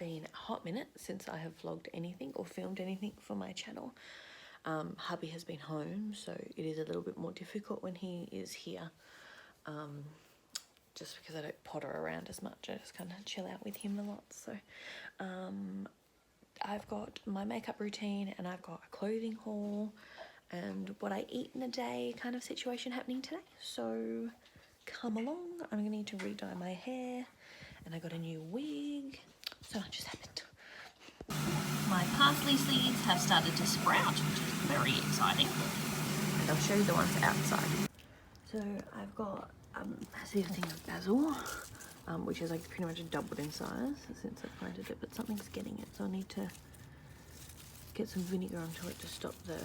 been a hot minute since I have vlogged anything or filmed anything for my channel. Hubby has been home, so it is a little bit more difficult when he is here, just because I don't potter around as much. I just kind of chill out with him a lot. So I've got my makeup routine and I've got a clothing haul and what I eat in a day kind of situation happening today. So come along. I'm gonna need to re-dye my hair and I got a new wig. So much has happened. My parsley seeds have started to sprout, which is very exciting. And I'll show you the ones outside. So I've got a massive thing of basil, which is like pretty much doubled in size since I planted it, but something's getting it, so I need to get some vinegar onto it to stop the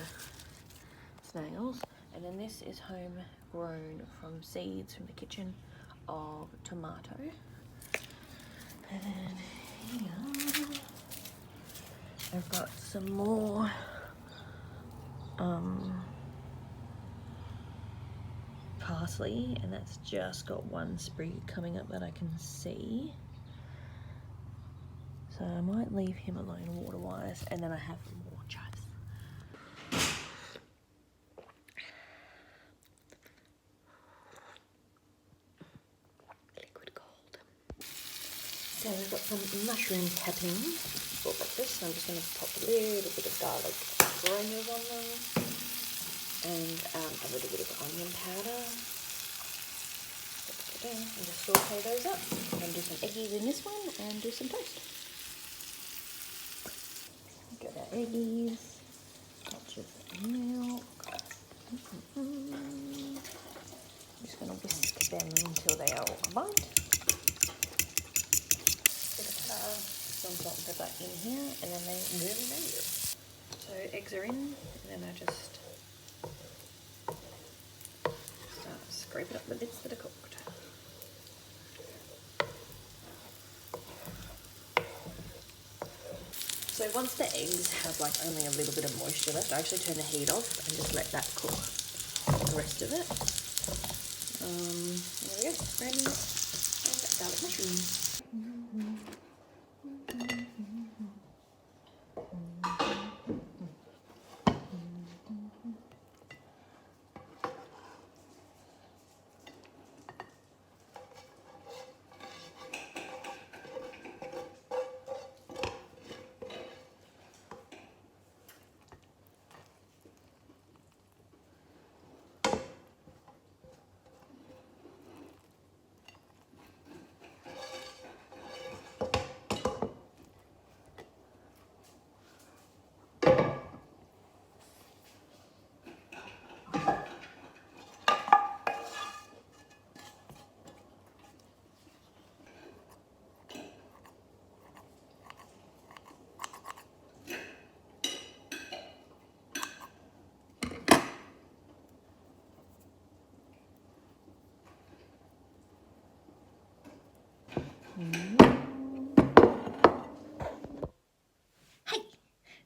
snails. And then this is homegrown from seeds from the kitchen of tomato. And then here I've got some more parsley, and that's just got one sprig coming up that I can see. So I might leave him alone water-wise, and then I have more chives. Liquid gold. So we've got some mushrooms happening for breakfast. So I'm just going to pop a little bit of garlic aromas on them, and a little bit of onion powder. And just saute those up, and do some eggies in this one, and do some toast. Get our eggies, touch of milk. I'm just going to whisk them until they are all combined. Bit of butter, some salt and pepper in here, and then they really know you. So eggs are in, and then I just start scraping up the bits that are cooked. So once the eggs have like only a little bit of moisture left, I actually turn the heat off and just let that cook the rest of it. There we go, grannies and garlic mushrooms. Hey,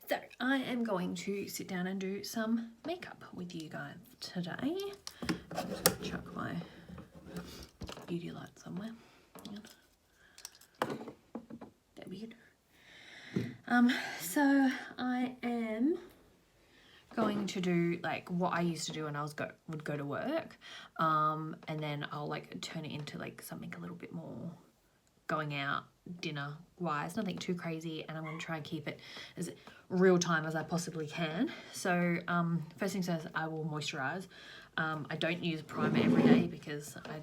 so I am going to sit down and do some makeup with you guys today. I'm just going to chuck my beauty light somewhere. There we go. So I am going to do like what I used to do when I would go to work, and then I'll like turn it into like something a little bit more going out dinner wise, nothing too crazy, and I'm going to try and keep it as real time as I possibly can. So first things first, I will moisturize. I don't use primer every day because I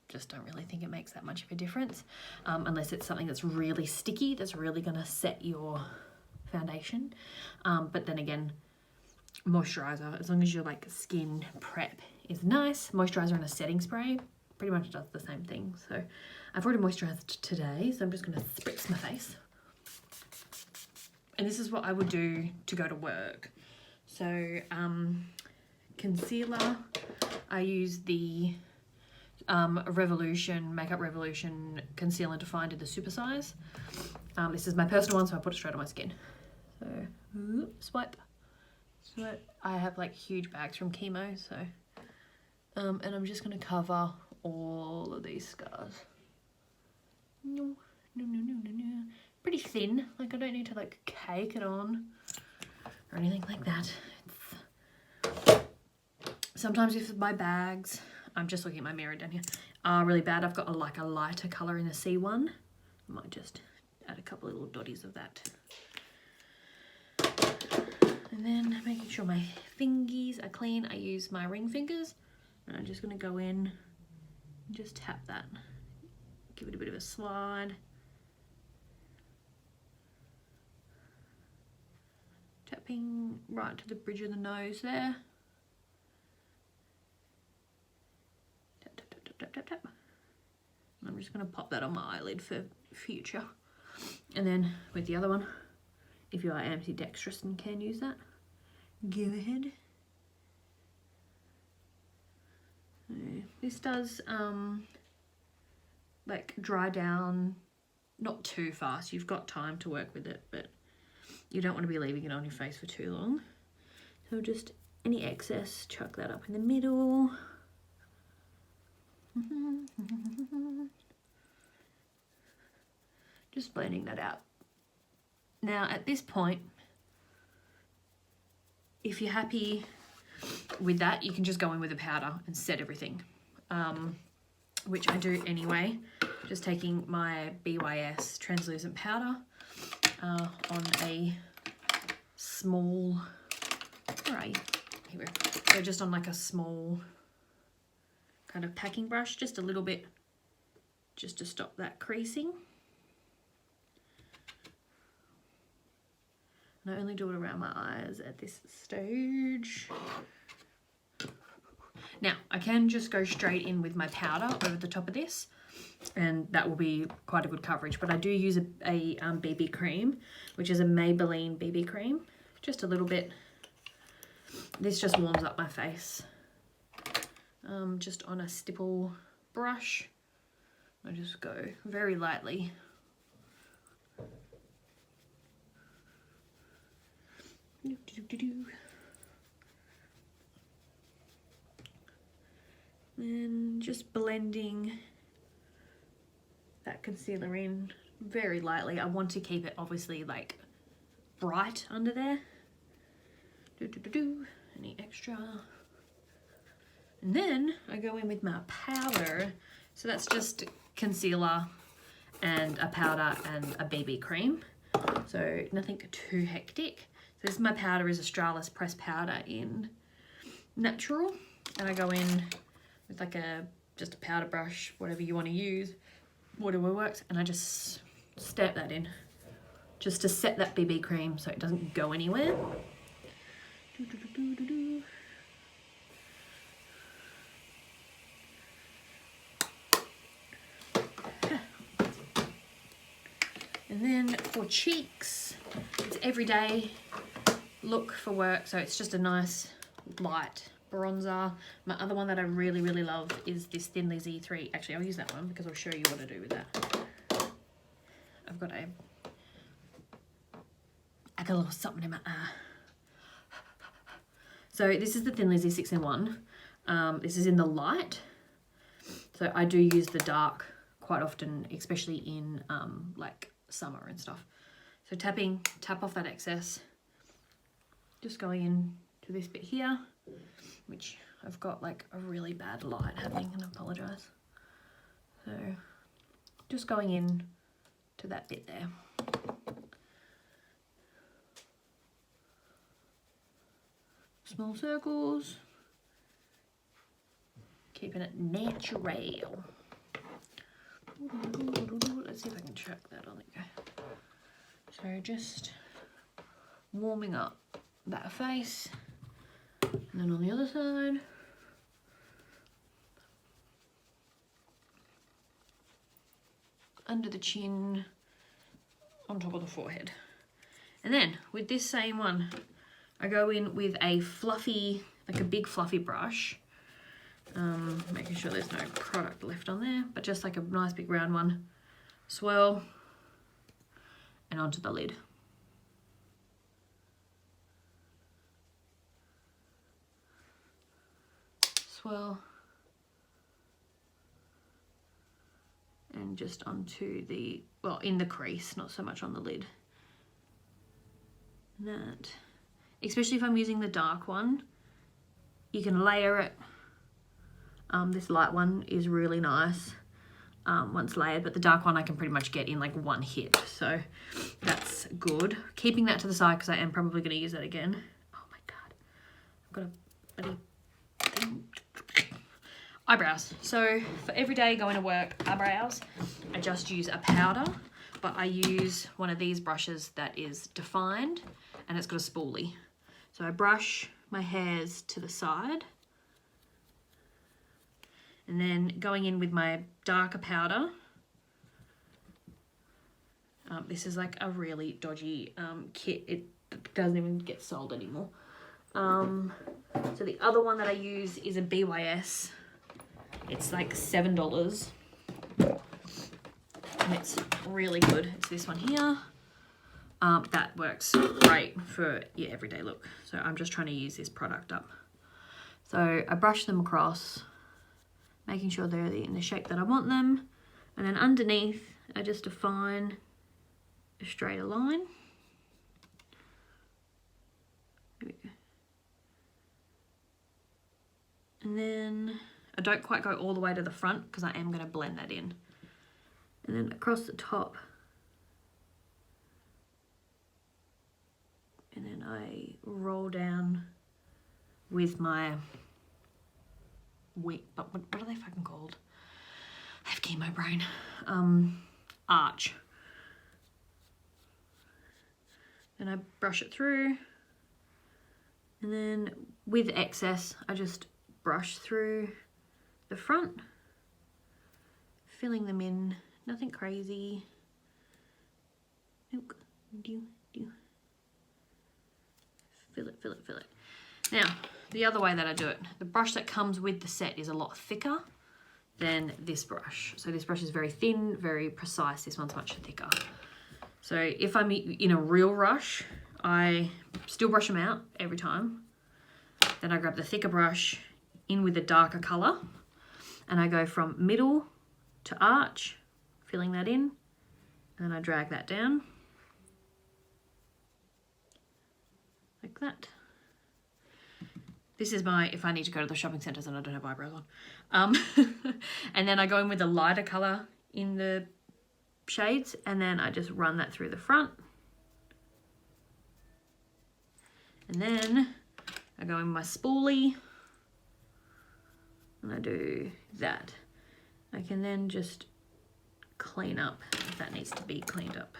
just don't really think it makes that much of a difference, unless it's something that's really sticky, that's really going to set your foundation. But then again, moisturizer, as long as your like skin prep is nice, moisturizer and a setting spray pretty much does the same thing. So I've already moisturized today, so I'm just going to spritz my face. And this is what I would do to go to work. So concealer, I use the Makeup Revolution Concealer Defined in the super size. This is my personal one, so I put it straight on my skin. So swipe. I have like huge bags from chemo, so and I'm just going to cover all of these scars. No. pretty thin. Like I don't need to like cake it on or anything like that. Sometimes if my bags, I'm just looking at my mirror down here, are really bad, I've got like a lighter colour in the C1. I might just add a couple of little dotties of that. And then making sure my fingies are clean, I use my ring fingers. And I'm just going to go in and just tap that. Give it a bit of a slide. Tapping right to the bridge of the nose there. Tap, tap, tap, tap, tap, tap. And I'm just going to pop that on my eyelid for future. And then with the other one, if you are ambidextrous and can use that, go ahead. This does like dry down, not too fast. You've got time to work with it, but you don't want to be leaving it on your face for too long. So just any excess, chuck that up in the middle. Just blending that out. Now at this point, if you're happy with that, you can just go in with a powder and set everything, which I do anyway. Just taking my BYS translucent powder on a small, where are you? Here we go. So just on like a small kind of packing brush, just a little bit, just to stop that creasing. And I only do it around my eyes at this stage. Now, I can just go straight in with my powder over the top of this, and that will be quite a good coverage. But I do use a BB cream, which is a Maybelline BB cream. Just a little bit. This just warms up my face. Just on a stipple brush. I just go very lightly. And just blending that concealer in very lightly. I want to keep it obviously like bright under there. Any extra. And then I go in with my powder. So that's just concealer and a powder and a BB cream. So nothing too hectic. So this, my powder is Australis pressed powder in natural. And I go in with like just a powder brush, whatever you want to use, whatever works. And I just stamp that in just to set that BB cream so it doesn't go anywhere. And then for cheeks, it's everyday look for work, so it's just a nice light bronzer. My other one that I really, really love is this Thin Lizzy 3. Actually, I'll use that one because I'll show you what I do with that. I've got a little something in my eye. So this is the Thin Lizzy 6-in-1. This is in the light. So I do use the dark quite often, especially in like summer and stuff. So tap off that excess. Just going in to this bit here, which I've got like a really bad light happening, and I apologise. So just going in to that bit there. Small circles, keeping it natural. Let's see if I can track that on it. So just warming up that face, and then on the other side. Under the chin, on top of the forehead. And then with this same one, I go in with a fluffy, like a big fluffy brush, making sure there's no product left on there, but just like a nice big round one. Swirl and onto the lid. Swirl then just onto the, well, in the crease, not so much on the lid. And that, especially if I'm using the dark one, you can layer it. This light one is really nice once layered, but the dark one I can pretty much get in like one hit, so that's good. Keeping that to the side because I am probably going to use that again. Oh my god, I've got a bloody thing. Eyebrows. So for every day going to work, eyebrows, I just use a powder, but I use one of these brushes that is defined and it's got a spoolie. So I brush my hairs to the side, and then going in with my darker powder. This is like a really dodgy kit. It doesn't even get sold anymore. So the other one that I use is a BYS. It's like $7. And it's really good. It's this one here. That works great for your everyday look. So I'm just trying to use this product up. So I brush them across, making sure they're in the shape that I want them. And then underneath, I just define a straighter line. There we go. And then I don't quite go all the way to the front because I am going to blend that in. And then across the top. And then I roll down with my wing, but what are they fucking called? I have chemo brain. Arch. Then I brush it through. And then with excess, I just brush through the front, filling them in, nothing crazy. Fill it, fill it, fill it. Now, the other way that I do it, the brush that comes with the set is a lot thicker than this brush. So this brush is very thin, very precise. This one's much thicker. So if I'm in a real rush, I still brush them out every time. Then I grab the thicker brush in with a darker color, and I go from middle to arch, filling that in, and I drag that down like that. This is my, if I need to go to the shopping centres and I don't have eyebrows on. And then I go in with a lighter colour in the shades, and then I just run that through the front. And then I go in my spoolie and I do that. I can then just clean up if that needs to be cleaned up.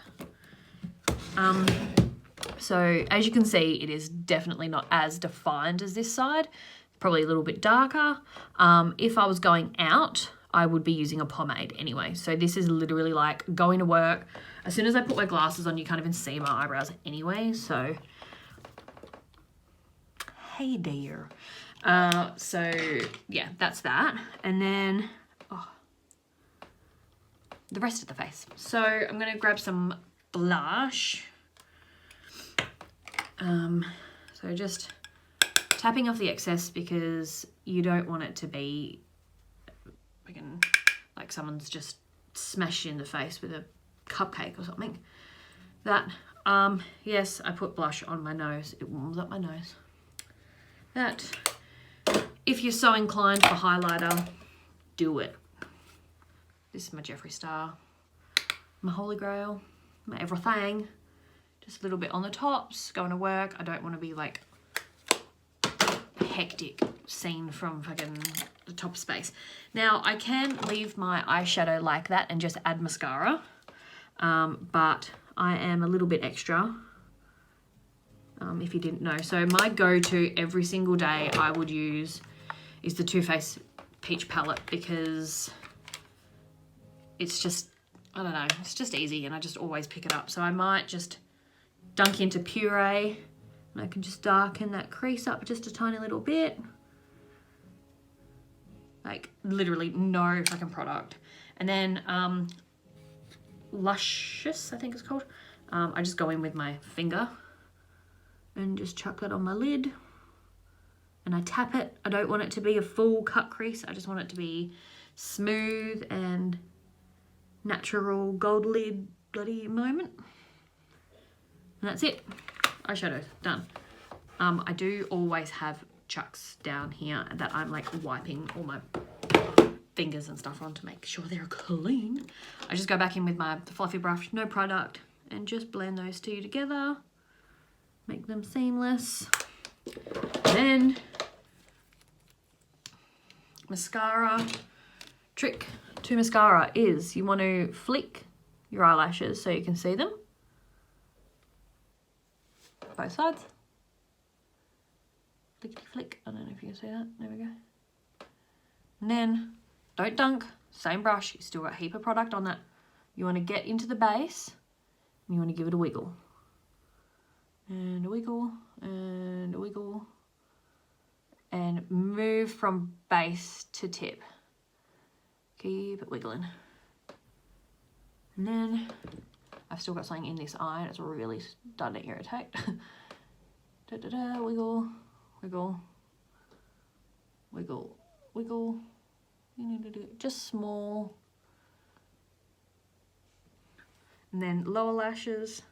So as you can see, it is definitely not as defined as this side, probably a little bit darker. If I was going out, I would be using a pomade anyway. So this is literally like going to work. As soon as I put my glasses on, you can't even see my eyebrows anyway. So, hey there. So yeah, that's that. And then, the rest of the face. So I'm going to grab some blush. So just tapping off the excess because you don't want it to be like someone's just smashed in the face with a cupcake or something. That, yes, I put blush on my nose. It warms up my nose. That, if you're so inclined for highlighter, do it. This is my Jeffree Star, my Holy Grail, my everything. Just a little bit on the tops, going to work. I don't want to be like hectic scene from fucking the top space. Now I can leave my eyeshadow like that and just add mascara, but I am a little bit extra, if you didn't know. So my go-to every single day I would use is the Too Faced Peach Palette because it's just, I don't know, it's just easy and I just always pick it up. So I might just dunk into Puree and I can just darken that crease up just a tiny little bit. Like literally no fucking product. And then Luscious, I think it's called. I just go in with my finger and just chuck that on my lid. And I tap it. I don't want it to be a full cut crease. I just want it to be smooth and natural gold lid bloody moment. And that's it. Eyeshadow done. I do always have chucks down here that I'm like wiping all my fingers and stuff on to make sure they're clean. I just go back in with my fluffy brush, no product, and just blend those two together, make them seamless. Then mascara. Trick to mascara is you want to flick your eyelashes so you can see them. Both sides. Flickety flick. I don't know if you can see that. There we go. And then don't dunk. Same brush. You still got a heap of product on that. You want to get into the base and you want to give it a wiggle. And a wiggle. And a wiggle. And move from base to tip. Keep it wiggling. And then I've still got something in this eye and it's really starting to irritate. Da, da, da, wiggle, wiggle, wiggle, wiggle. You need to do just small. And then lower lashes.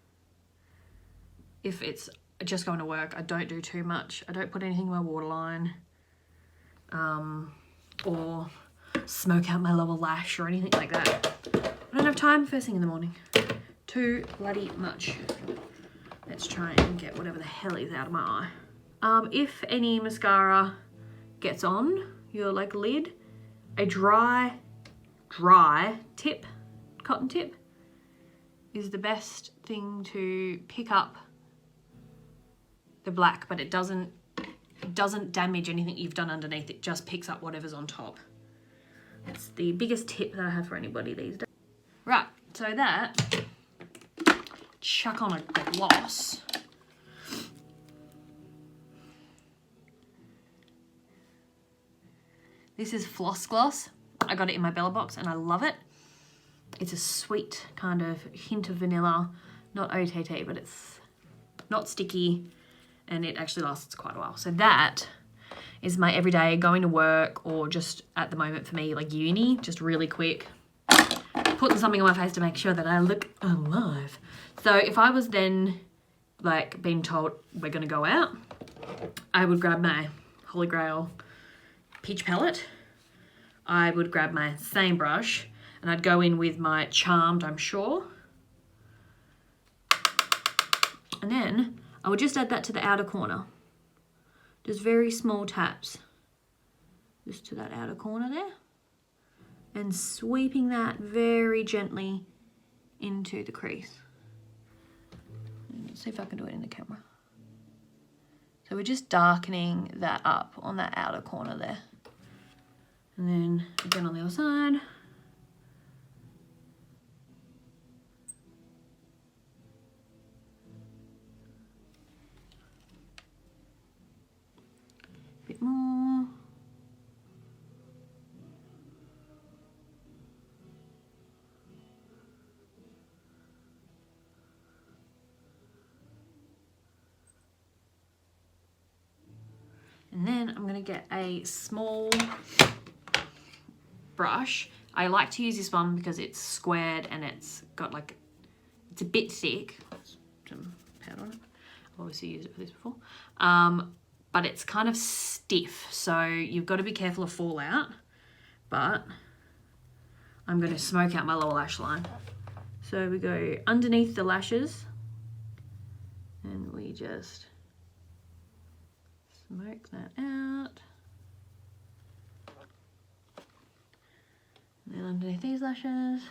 If it's just going to work, I don't do too much. I don't put anything in my waterline. Or smoke out my lower lash or anything like that. I don't have time first thing in the morning. Too bloody much. Let's try and get whatever the hell is out of my eye. If any mascara gets on your like lid, a dry tip, cotton tip, is the best thing to pick up the black, but it doesn't damage anything you've done underneath. It just picks up whatever's on top. It's the biggest tip that I have for anybody these days. Right, so that, chuck on a gloss. This is Floss Gloss. I got it in my Bella box and I love it. It's a sweet kind of hint of vanilla, not OTT, but it's not sticky and it actually lasts quite a while. So that is my everyday going to work, or just at the moment for me, like uni, just really quick, putting something on my face to make sure that I look alive. So if I was then like being told we're gonna go out, I would grab my Holy Grail peach palette. I would grab my same brush and I'd go in with my Charmed, I'm sure. And then I would just add that to the outer corner. Just very small taps. Just to that outer corner there. And sweeping that very gently into the crease. Let's see if I can do it in the camera. So we're just darkening that up on that outer corner there. And then again on the other side. Bit more. And then I'm going to get a small brush. I like to use this one because it's squared and it's got like, it's a bit thick. Some powder on it. I've obviously used it for this before. But it's kind of stiff, so you've got to be careful of fallout. But I'm going to smoke out my lower lash line. So we go underneath the lashes and we just smoke that out. And then underneath these lashes,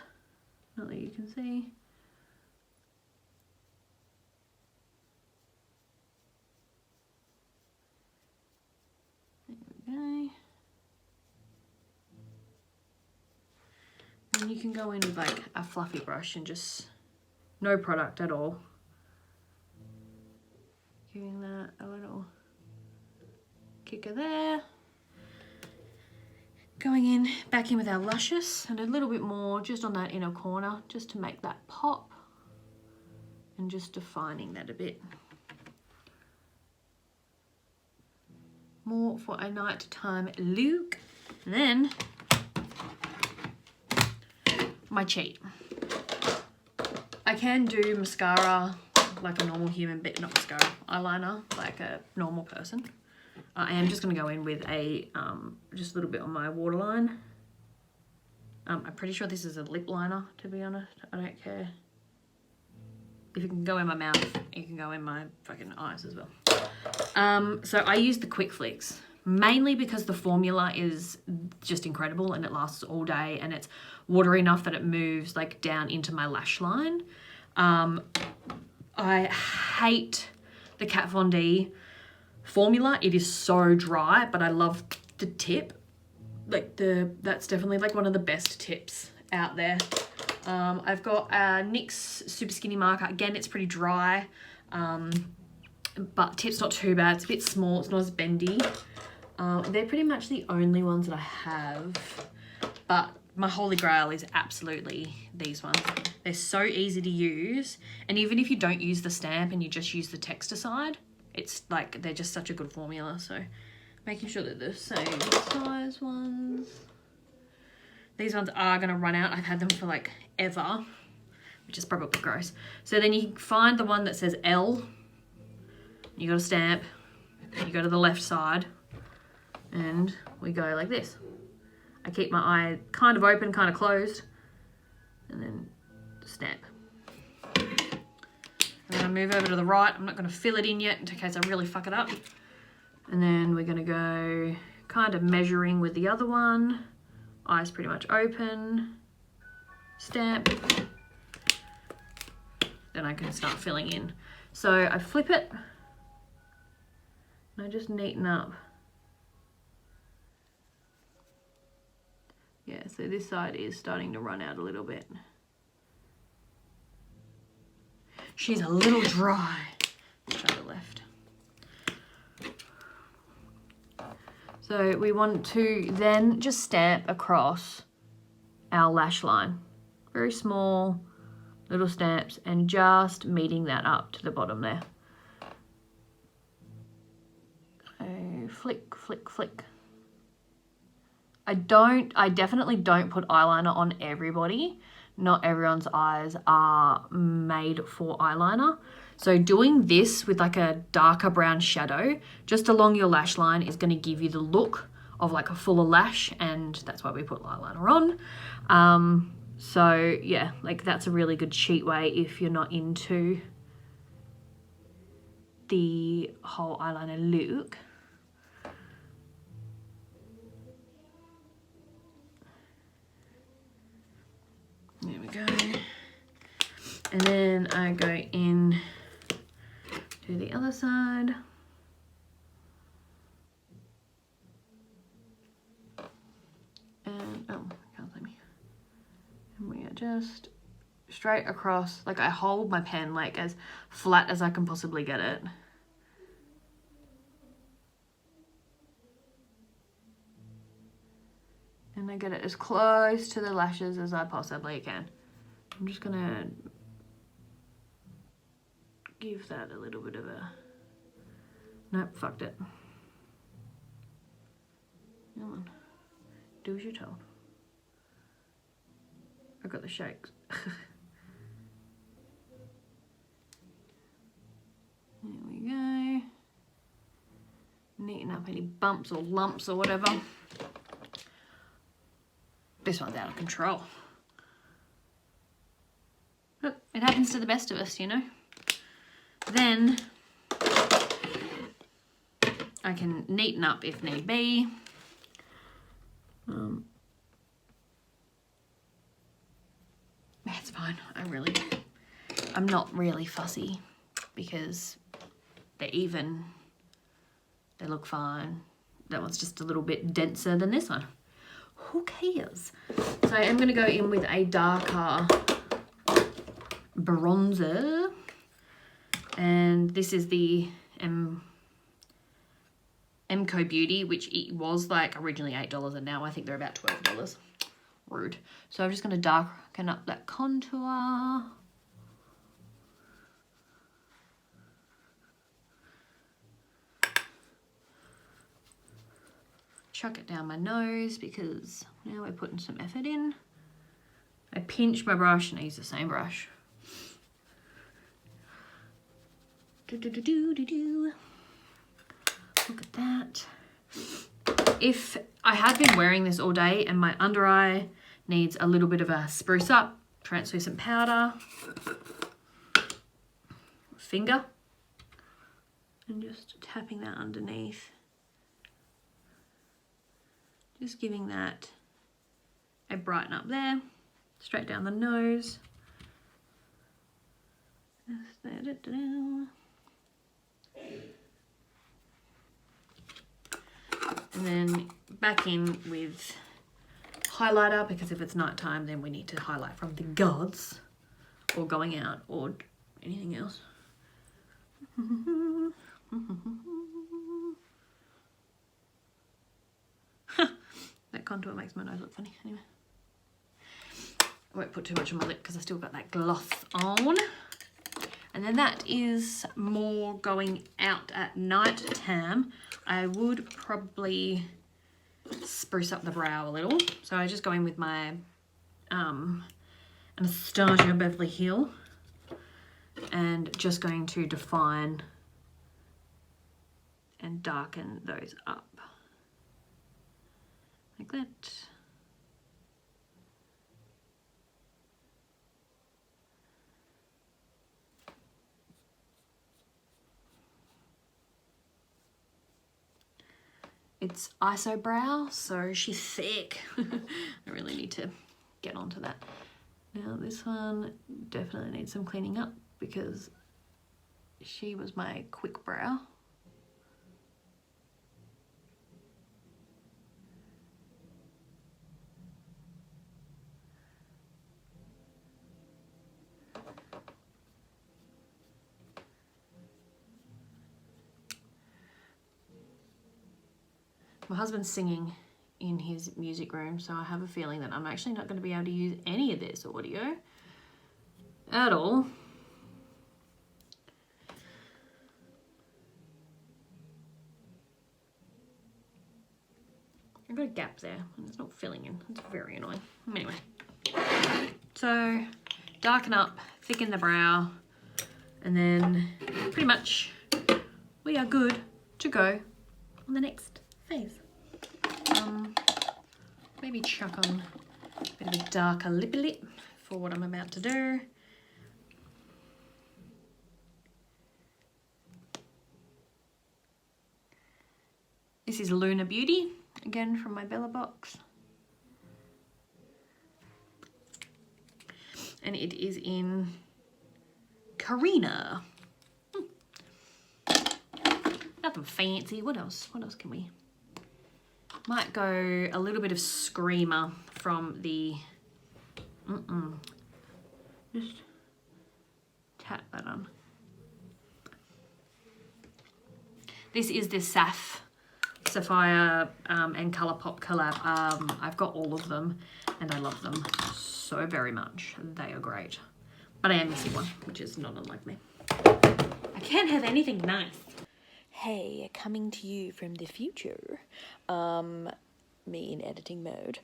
not that you can see. There we go. And you can go in with like a fluffy brush and just no product at all. Giving that a little kicker there. Going in, back in with our luscious and a little bit more just on that inner corner, just to make that pop and just defining that a bit. More for a nighttime look. And then my cheat. can do mascara like a normal human, but not mascara, eyeliner like a normal person. I am just going to go in with a just a little bit on my waterline. I'm pretty sure this is a lip liner, to be honest. I don't care. If it can go in my mouth, it can go in my fucking eyes as well. So I use the Quick Flicks, mainly because the formula is just incredible and it lasts all day and it's watery enough that it moves like down into my lash line. I hate the Kat Von D formula. It is so dry, but I love the tip. Like that's definitely like one of the best tips out there. I've got NYX Super Skinny Marker. Again, it's pretty dry, but tip's not too bad. It's a bit small. It's not as bendy. They're pretty much the only ones that I have, but my holy grail is absolutely these ones. They're so easy to use, and even if you don't use the stamp and you just use the Texticide, it's like they're just such a good formula. So making sure that they're the same size ones. These ones are going to run out. I've had them for like ever, which is probably gross. So then you find the one that says L. You got a stamp. You go to the left side and we go like this. I keep my eye kind of open, kind of closed, and then stamp. And then I move over to the right. I'm not going to fill it in yet in case I really fuck it up. And then we're going to go kind of measuring with the other one. Eyes pretty much open. Stamp. Then I can start filling in. So I flip it. And I just neaten up. Yeah, so this side is starting to run out a little bit. She's a little dry. Try the left. So we want to then just stamp across our lash line. Very small little stamps and just meeting that up to the bottom there. So flick, flick, flick. I definitely don't put eyeliner on everybody. Not everyone's eyes are made for eyeliner. So doing this with like a darker brown shadow just along your lash line is going to give you the look of like a fuller lash, and that's why we put eyeliner on. So yeah, like that's a really good cheat way if you're not into the whole eyeliner look. There we go. And then I go in to the other side. And, oh, can't see me. And we are just straight across. Like I hold my pen like as flat as I can possibly get it. And I get it as close to the lashes as I possibly can. I'm just gonna give that a little bit of a, nope, fucked it. Come on, do as you're told. I got the shakes. There we go. Neaten up any bumps or lumps or whatever. This one's out of control. Look, it happens to the best of us, you know. Then I can neaten up if need be. That's fine. I'm not really fussy because they're even. They look fine. That one's just a little bit denser than this one. Who cares? So I'm going to go in with a darker bronzer, and this is the Emco Beauty, which it was like originally $8 and now I think they're about $12. Rude. So I'm just going to darken up that contour. Chuck it down my nose because now we're putting some effort in. I pinch my brush and I use the same brush. Look at that. If I had been wearing this all day and my under eye needs a little bit of a spruce up, translucent powder, finger, and just tapping that underneath. Just giving that a brighten up there, straight down the nose. And then back in with highlighter, because if it's nighttime then we need to highlight from the gods or going out or anything else. That contour makes my nose look funny. Anyway, I won't put too much on my lip because I still got that gloss on. And then that is more going out at night time. I would probably spruce up the brow a little. So I just go in with my Anastasia Beverly Hill and just going to define and darken those up. Like that. It's ISO brow, so she's thick. I really need to get onto that. Now this one definitely needs some cleaning up because she was my quick brow. My husband's singing in his music room, so I have a feeling that I'm actually not going to be able to use any of this audio at all. I've got a gap there and it's not filling in. It's very annoying. Anyway, so darken up, thicken the brow, and then pretty much we are good to go on the next phase. Maybe chuck on a bit of a darker lippy lip for what I'm about to do. This is Luna Beauty, again from my Bella box. And it is in Karina. Nothing fancy. What else? What else can we? Might go a little bit of Screamer from the... Just tap that on. This is the Sapphire and Colourpop collab. I've got all of them and I love them so very much. They are great. But I am missing one, which is not unlike me. I can't have anything nice. Hey, coming to you from the future, me in editing mode.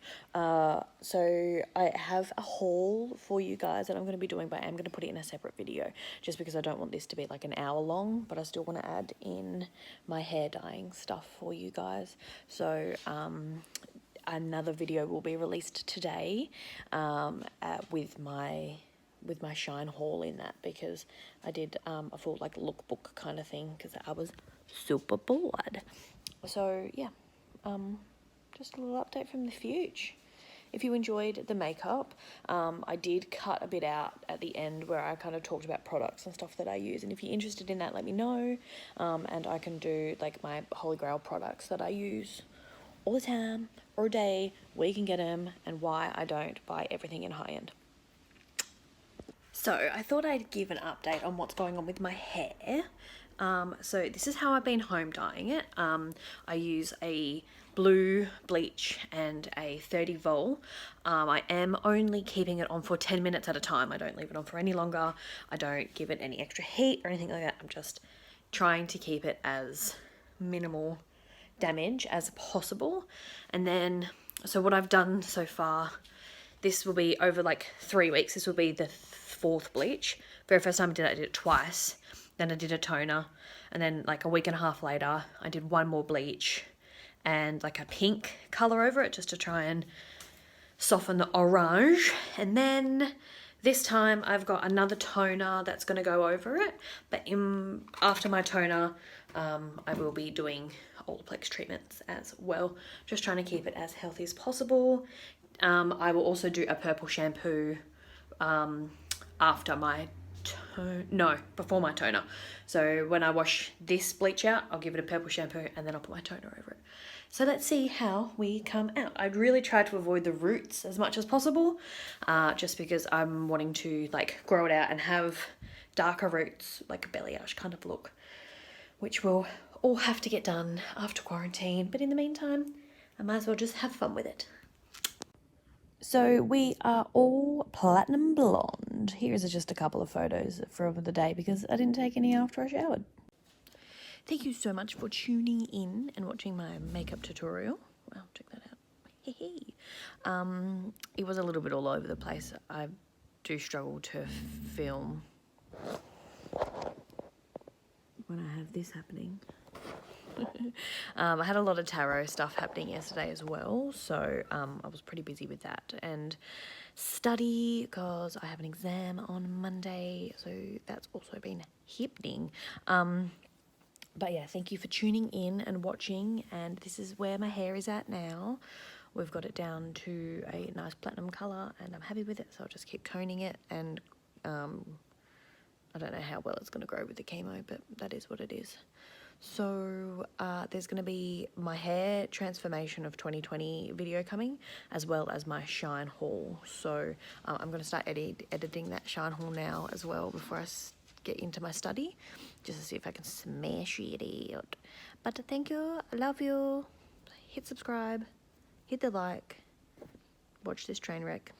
So I have a haul for you guys that I'm going to be doing, but I'm going to put it in a separate video just because I don't want this to be like an hour long, but I still want to add in my hair dyeing stuff for you guys. So another video will be released today with my Shine haul in that, because I did a full like lookbook kind of thing because I was super bored. So yeah, just a little update from the future. If you enjoyed the makeup, I did cut a bit out at the end where I kind of talked about products and stuff that I use, and if you're interested in that, let me know, and I can do like my holy grail products that I use all the time or a day, where you can get them and why I don't buy everything in high end. So I thought I'd give an update on what's going on with my hair. So this is how I've been home dyeing it. I use a blue bleach and a 30 vol. I am only keeping it on for 10 minutes at a time. I don't leave it on for any longer. I don't give it any extra heat or anything like that. I'm just trying to keep it as minimal damage as possible. And then, so what I've done so far, this will be over like 3 weeks. This will be the 4th bleach. Very first time I did it twice. then I did a toner, and then like a week and a half later, I did one more bleach and like a pink colour over it just to try and soften the orange. And then this time I've got another toner that's going to go over it, but after my toner, I will be doing Olaplex treatments as well, just trying to keep it as healthy as possible. I will also do a purple shampoo after my before my toner. So when I wash this bleach out, I'll give it a purple shampoo and then I'll put my toner over it. So let's see how we come out. I'd really try to avoid the roots as much as possible, just because I'm wanting to like grow it out and have darker roots, like a belly arch kind of look, which will all have to get done after quarantine. But in the meantime, I might as well just have fun with it. So we are all platinum blonde. Here's just a couple of photos from the day because I didn't take any after I showered. Thank you so much for tuning in and watching my makeup tutorial. Wow, check that out. Hey. It was a little bit all over the place. I do struggle to film when I have this happening. I had a lot of tarot stuff happening yesterday as well, so I was pretty busy with that, and study because I have an exam on Monday, so that's also been happening. But yeah, thank you for tuning in and watching, and this is where my hair is at now. We've got it down to a nice platinum colour, and I'm happy with it, so I'll just keep toning it, and I don't know how well it's going to grow with the chemo, but that is what it is. So there's going to be my hair transformation of 2020 video coming, as well as my shine haul. So I'm going to start editing that shine haul now as well before I get into my study, just to see if I can smash it out. But thank you, I love you. Hit subscribe, hit the like, watch this train wreck.